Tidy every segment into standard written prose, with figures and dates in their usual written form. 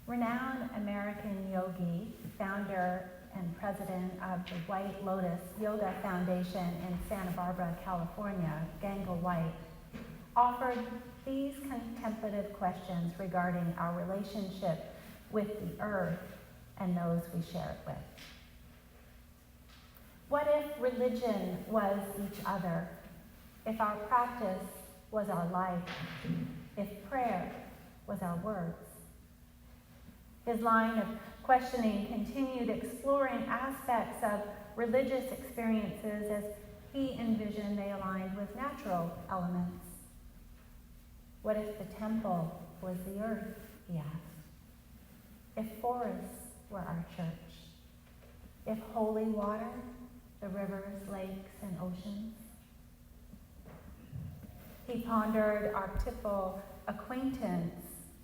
Renowned American yogi, founder and president of the White Lotus Yoga Foundation in Santa Barbara, California, Ganga White, offered these contemplative questions regarding our relationship with the earth and those we share it with. What if religion was each other? If our practice was our life? If prayer was our words? His line of questioning continued exploring aspects of religious experiences as he envisioned they aligned with natural elements. What if the temple was the earth, he asked? If forests were our church? If holy water, the rivers, lakes, and oceans? He pondered archetypal acquaintance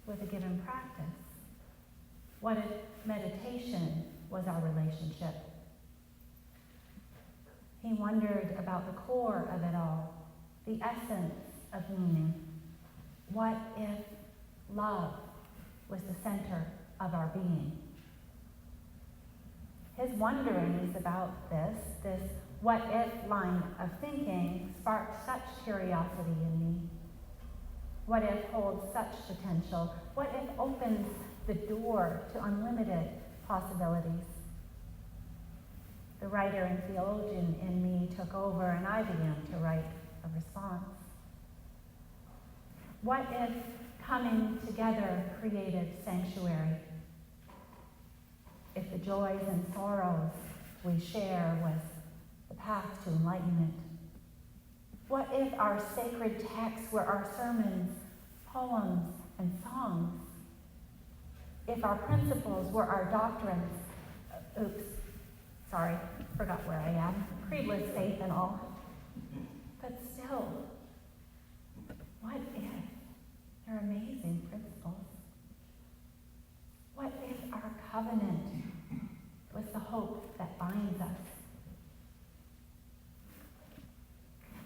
with a given practice. What if meditation was our relationship? He wondered about the core of it all, the essence of meaning. What if love was the center of our being? His wonderings about this what if line of thinking sparked such curiosity in me. What if holds such potential? What if opens the door to unlimited possibilities? The writer and theologian in me took over, and I began to write a response. What if coming together created sanctuary? If the joys and sorrows we share was the path to enlightenment? What if our sacred texts were our sermons, poems, and songs? If our principles were our doctrines, forgot where I am, creedless faith and all. But still, what if they're amazing principles? What if our covenant was the hope that binds us?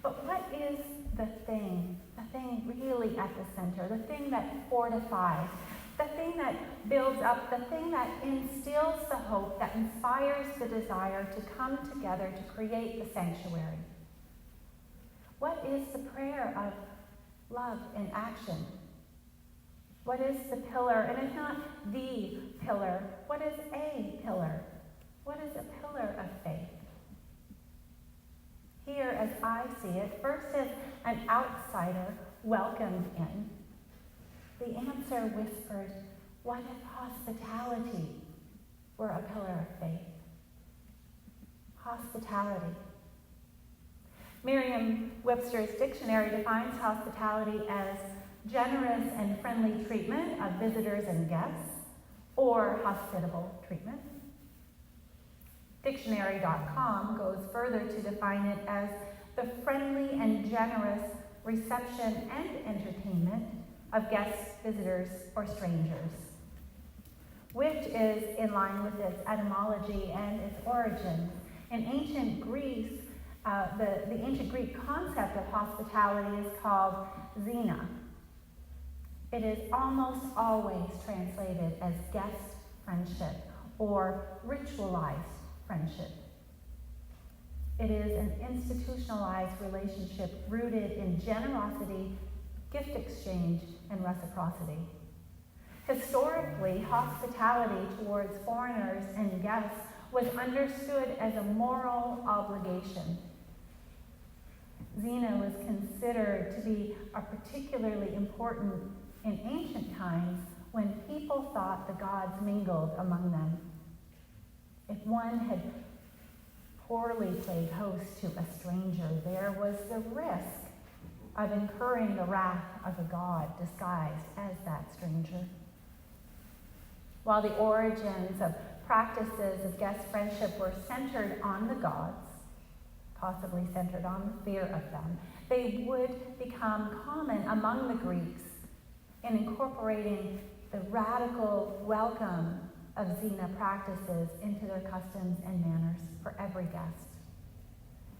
But what is the thing really at the center, the thing that fortifies, the thing that builds up, the thing that instills the hope, that inspires the desire to come together to create the sanctuary? What is the prayer of love in action? What is the pillar? And it's not the pillar. What is a pillar? What is a pillar of faith? Here, as I see it, first as an outsider welcomed in, the answer whispered, what if hospitality were a pillar of faith? Hospitality. Merriam-Webster's dictionary defines hospitality as generous and friendly treatment of visitors and guests, or hospitable treatment. Dictionary.com goes further to define it as the friendly and generous reception and entertainment of guests, visitors, or strangers, which is in line with its etymology and its origins. In ancient Greece, the ancient Greek concept of hospitality is called xena. It is almost always translated as guest friendship or ritualized friendship. It is an institutionalized relationship rooted in generosity, gift exchange, and reciprocity. Historically, hospitality towards foreigners and guests was understood as a moral obligation. Xena was considered to be particularly important in ancient times when people thought the gods mingled among them. If one had poorly played host to a stranger, there was the risk of incurring the wrath of a god disguised as that stranger. While the origins of practices of guest friendship were centered on the gods, possibly centered on the fear of them, they would become common among the Greeks in incorporating the radical welcome of xena practices into their customs and manners for every guest.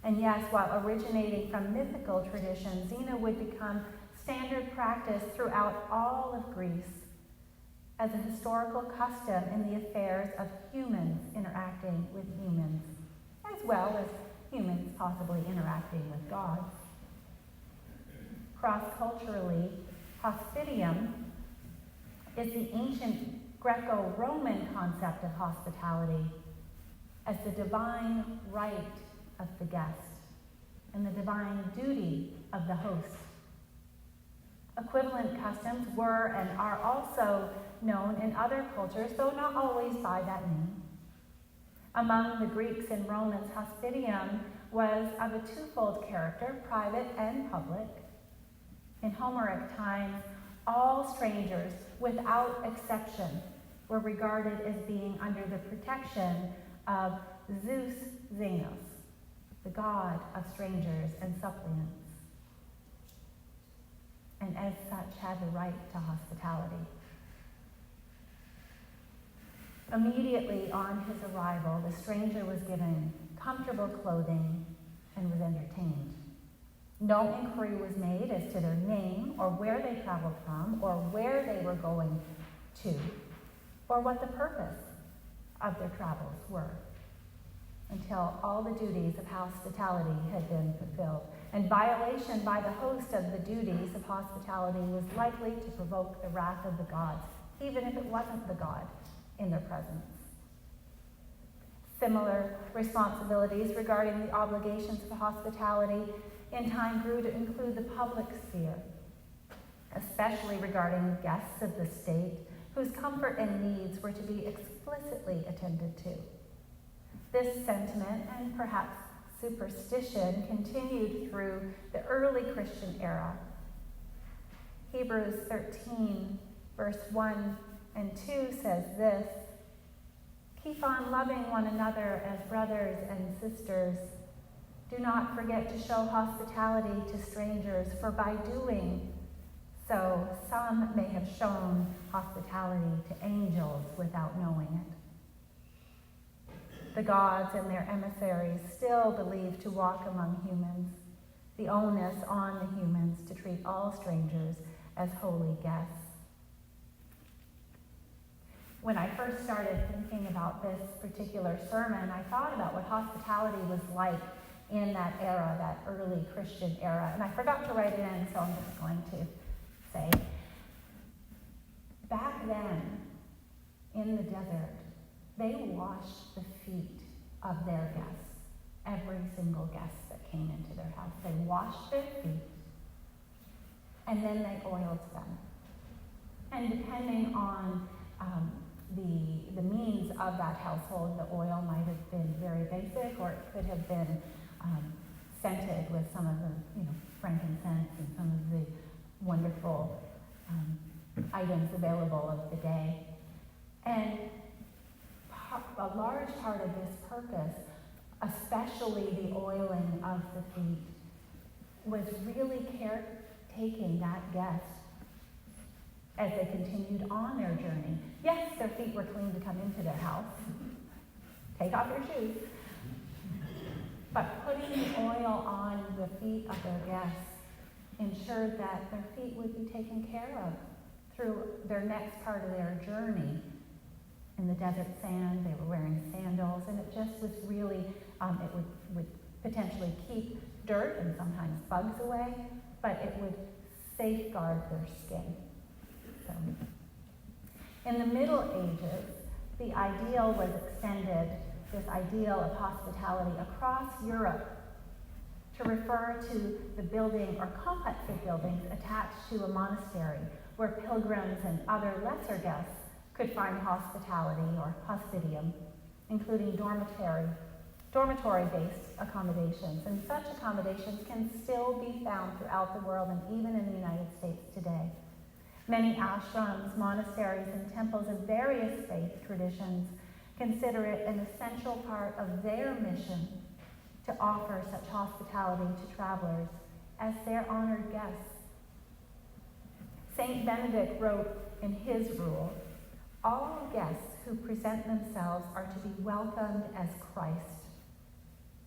And yes, while originating from mythical traditions, xena would become standard practice throughout all of Greece, as a historical custom in the affairs of humans interacting with humans, as well as humans possibly interacting with gods. Cross-culturally, hospitium is the ancient Greco-Roman concept of hospitality as the divine right of the guest and the divine duty of the host. Equivalent customs were and are also known in other cultures, though not always by that name. Among the Greeks and Romans, hospitium was of a twofold character, private and public. In Homeric times, all strangers, without exception, were regarded as being under the protection of Zeus Xenos, the god of strangers and suppliants, and as such had the right to hospitality. Immediately on his arrival, the stranger was given comfortable clothing and was entertained. No inquiry was made as to their name or where they traveled from or where they were going to or what the purpose of their travels were until all the duties of hospitality had been fulfilled. And violation by the host of the duties of hospitality was likely to provoke the wrath of the gods, even if it wasn't the god in their presence. Similar responsibilities regarding the obligations of hospitality in time grew to include the public sphere, especially regarding guests of the state whose comfort and needs were to be explicitly attended to. This sentiment and perhaps superstition continued through the early Christian era. Hebrews 13, verse 1 and 2 says this: "Keep on loving one another as brothers and sisters. Do not forget to show hospitality to strangers, for by doing so, some may have shown hospitality to angels without knowing it." The gods and their emissaries still believe to walk among humans, the onus on the humans to treat all strangers as holy guests. When I first started thinking about this particular sermon, I thought about what hospitality was like in that era, that early Christian era. And I forgot to write it in, so I'm just going to say, back then, in the desert, they washed the feet of their guests, every single guest that came into their house. They washed their feet, and then they oiled them. And depending on the means of that household, the oil might have been very basic, or it could have been scented with some of the, frankincense and some of the wonderful items available of the day. And a large part of this purpose, especially the oiling of the feet, was really caretaking that guest as they continued on their journey. Yes, their feet were clean to come into their house. Take off your shoes. But putting the oil on the feet of their guests ensured that their feet would be taken care of through their next part of their journey. In the desert sand, they were wearing sandals, and it just was really, it would potentially keep dirt and sometimes bugs away, but it would safeguard their skin. So, in the Middle Ages, the ideal was extended, this ideal of hospitality, across Europe to refer to the building or complex of buildings attached to a monastery where pilgrims and other lesser guests could find hospitality or hospitium, including dormitory-based accommodations. And such accommodations can still be found throughout the world and even in the United States today. Many ashrams, monasteries, and temples of various faith traditions consider it an essential part of their mission to offer such hospitality to travelers as their honored guests. Saint Benedict wrote in his rule, "All guests who present themselves are to be welcomed as Christ.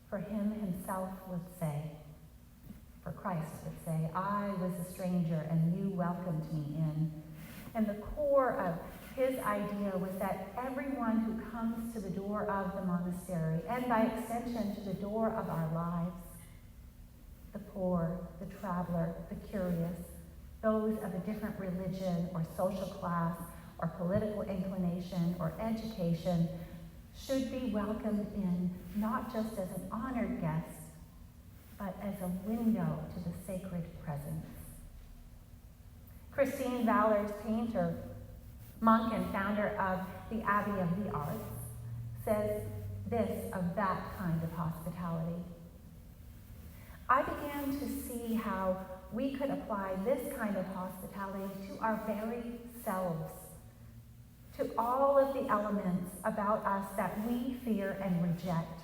For him himself would say, for Christ would say, I was a stranger and you welcomed me in." And the core of His idea was that everyone who comes to the door of the monastery, and by extension to the door of our lives, the poor, the traveler, the curious, those of a different religion or social class or political inclination or education, should be welcomed in not just as an honored guest, but as a window to the sacred presence. Christine Valler's painter, monk and founder of the Abbey of the Arts, says this of that kind of hospitality. I began to see how we could apply this kind of hospitality to our very selves, to all of the elements about us that we fear and reject,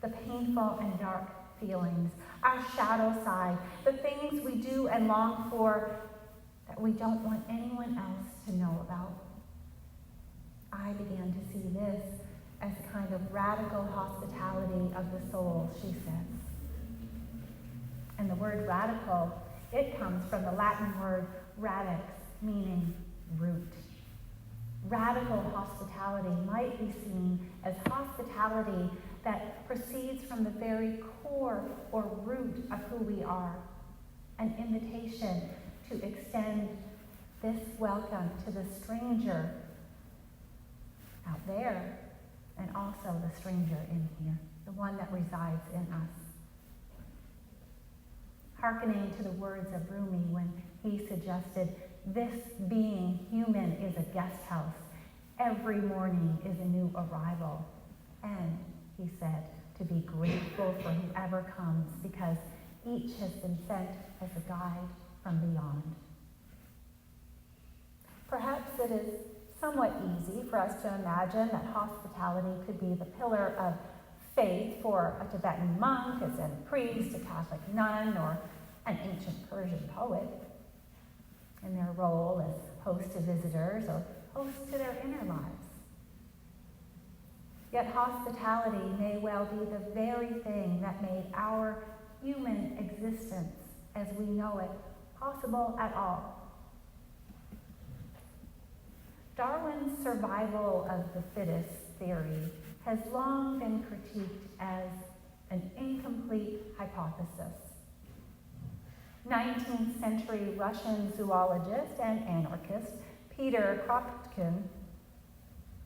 the painful and dark feelings, our shadow side, the things we do and long for that we don't want anyone else to know about. I began to see this as a kind of radical hospitality of the soul, she says. And the word radical, it comes from the Latin word radix, meaning root. Radical hospitality might be seen as hospitality that proceeds from the very core or root of who we are, an invitation to extend this welcome to the stranger out there and also the stranger in here, the one that resides in us. Hearkening to the words of Rumi when he suggested, this being human is a guest house. Every morning is a new arrival. And, he said, to be grateful for whoever comes because each has been sent as a guide from beyond. Perhaps it is somewhat easy for us to imagine that hospitality could be the pillar of faith for a Tibetan monk, a Zen priest, a Catholic nun, or an ancient Persian poet in their role as host to visitors or host to their inner lives. Yet hospitality may well be the very thing that made our human existence as we know it possible at all. Darwin's survival of the fittest theory has long been critiqued as an incomplete hypothesis. 19th century Russian zoologist and anarchist Peter Kropotkin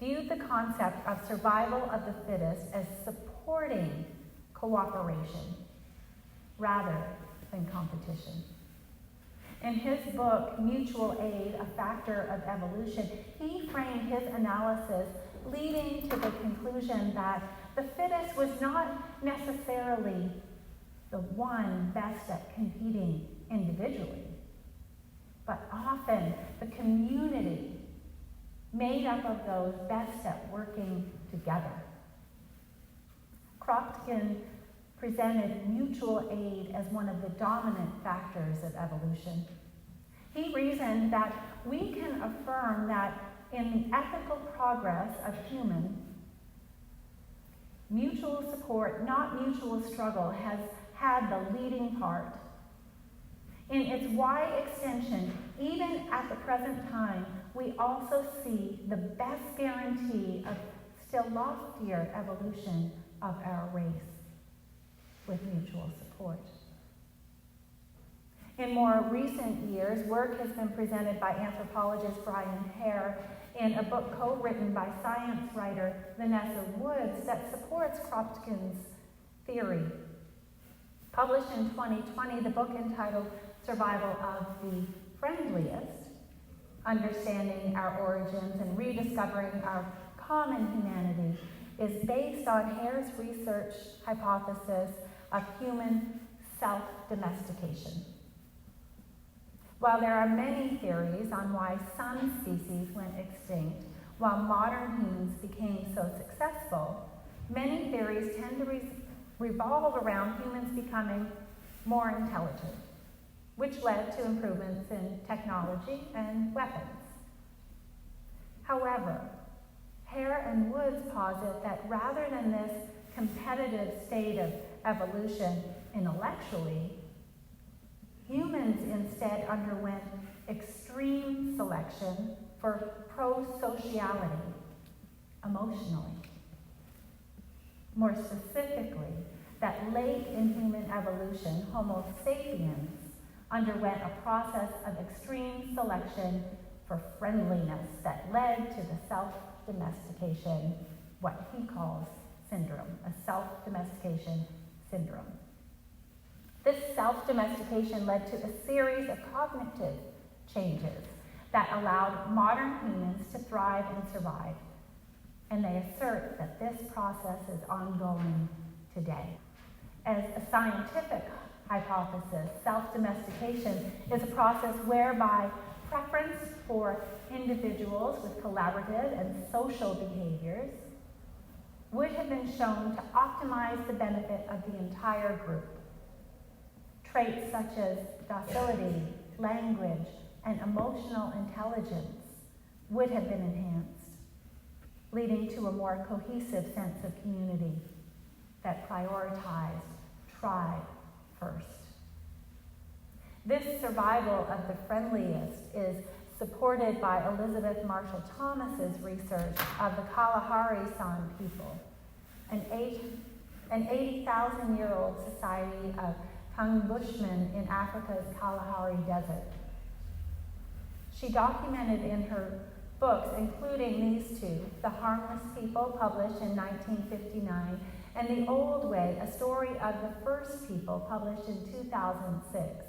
viewed the concept of survival of the fittest as supporting cooperation rather than competition. In his book, Mutual Aid, A Factor of Evolution, he framed his analysis leading to the conclusion that the fittest was not necessarily the one best at competing individually, but often the community made up of those best at working together. Kropotkin presented mutual aid as one of the dominant factors of evolution. He reasoned that we can affirm that in the ethical progress of humans, mutual support, not mutual struggle, has had the leading part. In its wide extension, even at the present time, we also see the best guarantee of still loftier evolution of our race with mutual support. In more recent years, work has been presented by anthropologist Brian Hare in a book co-written by science writer Vanessa Woods that supports Kropotkin's theory. Published in 2020, the book entitled Survival of the Friendliest, Understanding Our Origins and Rediscovering Our Common Humanity, is based on Hare's research hypothesis of human self-domestication. While there are many theories on why some species went extinct while modern humans became so successful, many theories tend to revolve around humans becoming more intelligent, which led to improvements in technology and weapons. However, Hare and Woods posit that rather than this competitive state of evolution intellectually, humans instead underwent extreme selection for pro-sociality emotionally. More specifically, that late in human evolution, Homo sapiens underwent a process of extreme selection for friendliness that led to the self-domestication, what he calls syndrome, a self-domestication syndrome. This self-domestication led to a series of cognitive changes that allowed modern humans to thrive and survive. And they assert that this process is ongoing today. As a scientific hypothesis, self-domestication is a process whereby preference for individuals with collaborative and social behaviors would have been shown to optimize the benefit of the entire group. Traits such as docility, language, and emotional intelligence would have been enhanced, leading to a more cohesive sense of community that prioritized tribe first. This survival of the friendliest is supported by Elizabeth Marshall Thomas's research of the Kalahari San people, an 80,000-year-old society of Kung Bushmen in Africa's Kalahari Desert. She documented in her books, including these two, The Harmless People, published in 1959, and The Old Way, a story of the first people, published in 2006.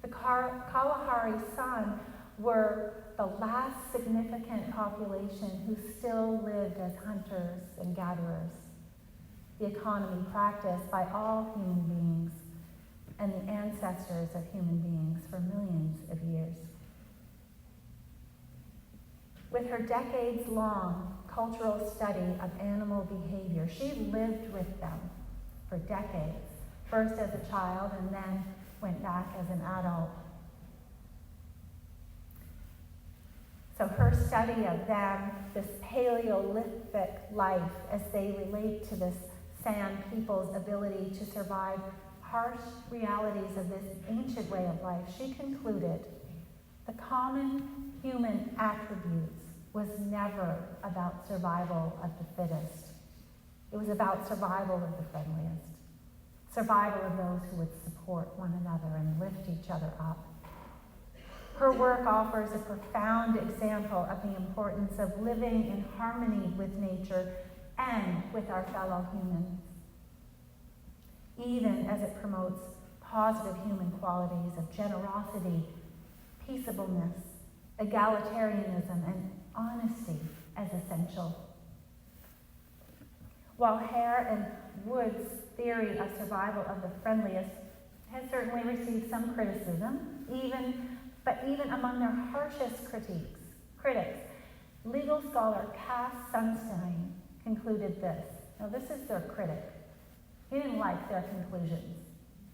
The Kalahari San were the last significant population who still lived as hunters and gatherers, the economy practiced by all human beings and the ancestors of human beings for millions of years. With her decades-long cultural study of animal behavior, she lived with them for decades, first as a child and then went back as an adult. So her study of them, this Paleolithic life as they relate to this San people's ability to survive harsh realities of this ancient way of life, she concluded the common human attributes was never about survival of the fittest. It was about survival of the friendliest, survival of those who would support one another and lift each other up. Her work offers a profound example of the importance of living in harmony with nature and with our fellow humans, even as it promotes positive human qualities of generosity, peaceableness, egalitarianism, and honesty as essential. While Hare and Wood's theory of survival of the friendliest has certainly received some criticism, but even among their harshest critics, legal scholar Cass Sunstein concluded this. Now, this is their critic. He didn't like their conclusions,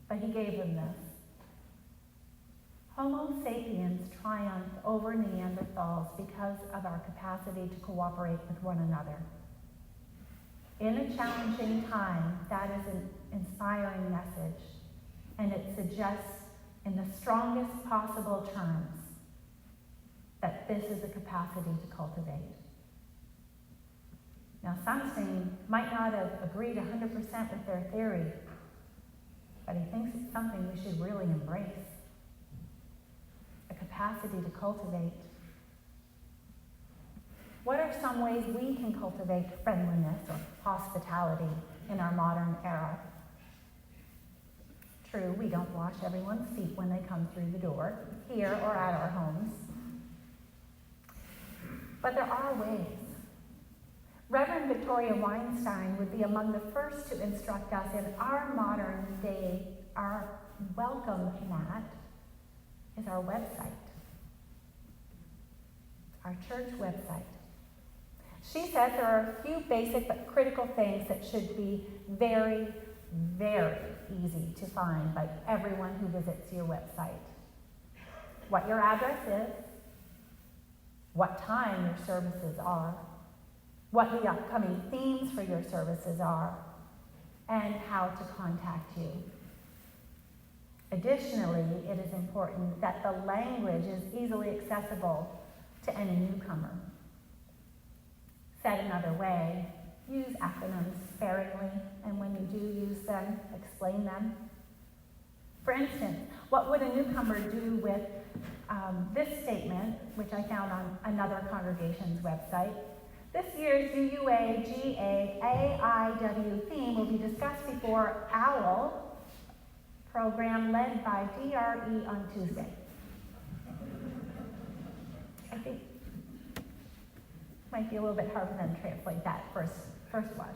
but he gave them this. Homo sapiens triumphed over Neanderthals because of our capacity to cooperate with one another. In a challenging time, that is an inspiring message, and it suggests in the strongest possible terms that this is a capacity to cultivate. Now, Sunstein might not have agreed 100% with their theory, but he thinks it's something we should really embrace. A capacity to cultivate. What are some ways we can cultivate friendliness or hospitality in our modern era? True, we don't wash everyone's feet when they come through the door, here or at our homes. But there are ways. Reverend Victoria Weinstein would be among the first to instruct us in our modern day. Our welcome mat is our website, our church website. She says there are a few basic but critical things that should be very, very easy to find by everyone who visits your website. What your address is, what time your services are, what the upcoming themes for your services are, and how to contact you. Additionally, it is important that the language is easily accessible to to any newcomer. Said another way, use acronyms sparingly, and when you do use them, explain them. For instance, what would a newcomer do with this statement, which I found on another congregation's website? This year's UUA-GA-AIW theme will be discussed before OWL program led by DRE on Tuesday. I think might be a little bit hard for them to translate that first blush.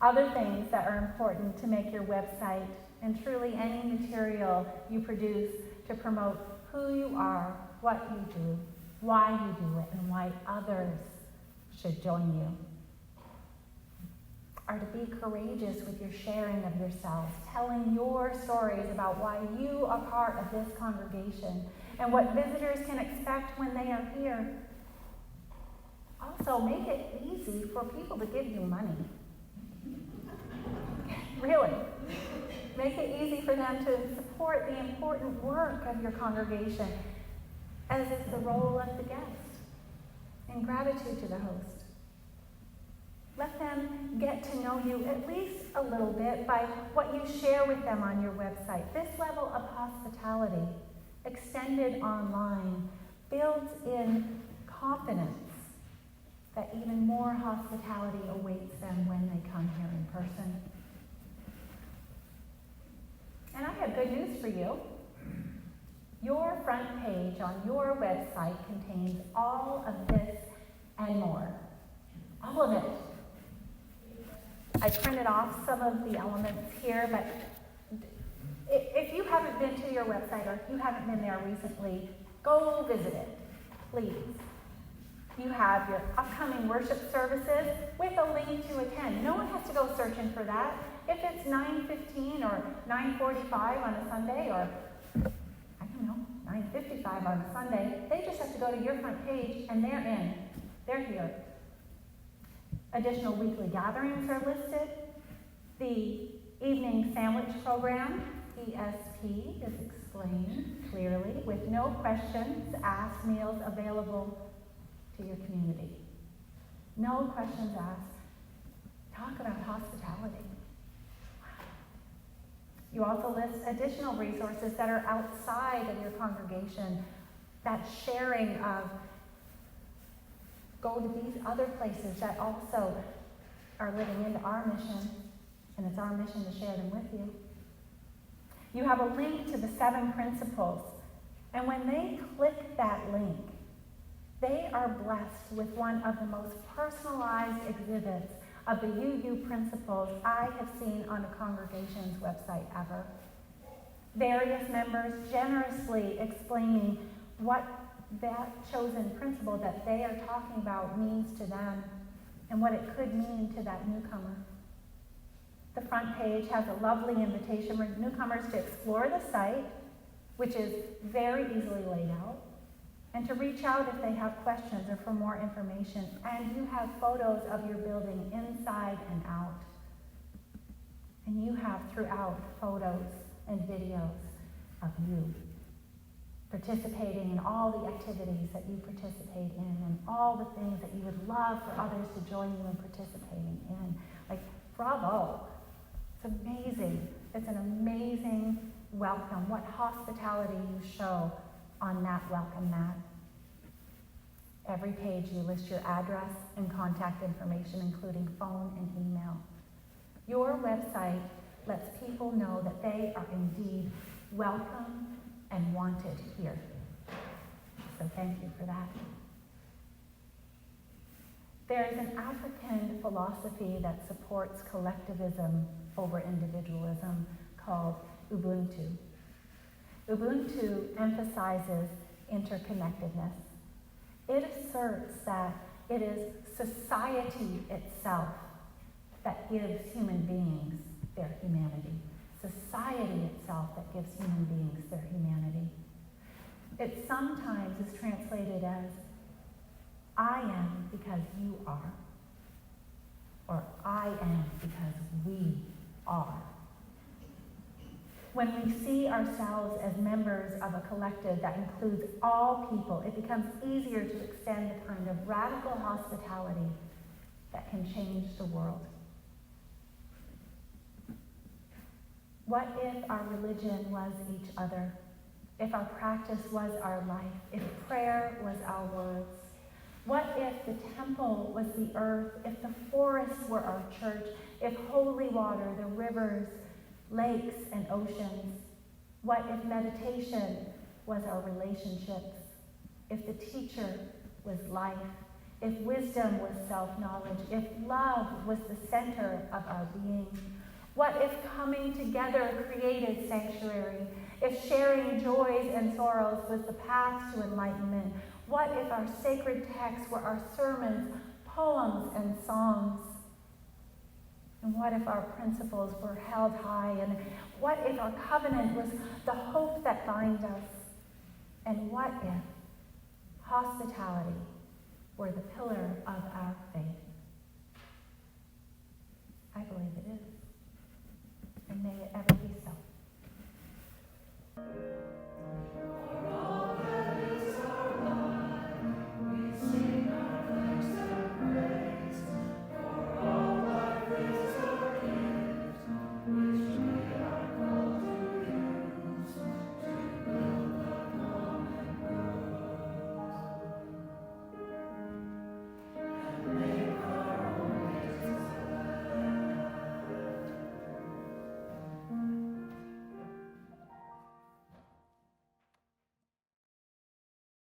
Other things that are important to make your website and truly any material you produce to promote who you are, what you do, why you do it, and why others should join you, are to be courageous with your sharing of yourselves, telling your stories about why you are part of this congregation and what visitors can expect when they are here. Also, make it easy for people to give you money. Really. Make it easy for them to support the important work of your congregation, as is the role of the guest, in gratitude to the host. Let them get to know you at least a little bit by what you share with them on your website. This level of hospitality, extended online, builds in confidence that even more hospitality awaits them when they come here in person. And I have good news for you. Your front page on your website contains all of this and more. All of it. I printed off some of the elements here, but if you haven't been to your website or if you haven't been there recently, go visit it, please. You have your upcoming worship services with a link to attend. No one has to go searching for that. If it's 9:15 or 9:45 on a Sunday, or 9:55 on a Sunday, they just have to go to your front page and they're in. They're here. Additional weekly gatherings are listed. The evening sandwich program, ESP, is explained clearly with no questions asked, meals available to your community. No questions asked. Talk about hospitality. You also list additional resources that are outside of your congregation. That sharing of go to these other places that also are living into our mission, and it's our mission to share them with you. You have a link to the 7 principles, and when they click that link, they are blessed with one of the most personalized exhibits of the UU principles I have seen on a congregation's website ever. Various members generously explaining what that chosen principle that they are talking about means to them and what it could mean to that newcomer. The front page has a lovely invitation for newcomers to explore the site, which is very easily laid out, and to reach out if they have questions or for more information. And you have photos of your building inside and out. And you have throughout photos and videos of you participating in all the activities that you participate in and all the things that you would love for others to join you in participating in. Like, bravo. It's amazing. It's an amazing welcome. What hospitality you show on that welcome mat. Every page you list your address and contact information, including phone and email. Your website lets people know that they are indeed welcome and wanted here. So thank you for that. There is an African philosophy that supports collectivism over individualism called Ubuntu. Ubuntu emphasizes interconnectedness. It asserts that it is society itself that gives human beings their humanity. Society itself that gives human beings their humanity. It sometimes is translated as, I am because you are, or I am because we are. when we see ourselves as members of a collective that includes all people, it becomes easier to extend the kind of radical hospitality that can change the world. What if our religion was each other? If our practice was our life? If prayer was our words? What if the temple was the earth? If the forests were our church? If holy water, the rivers, lakes, and oceans? What if meditation was our relationships? If the teacher was life? If wisdom was self-knowledge? If love was the center of our being? What if coming together created sanctuary? If sharing joys and sorrows was the path to enlightenment? What if our sacred texts were our sermons, poems, and songs? And what if our principles were held high? And what if our covenant was the hope that binds us? And what if hospitality were the pillar of our faith? I believe it is. And may it ever be so.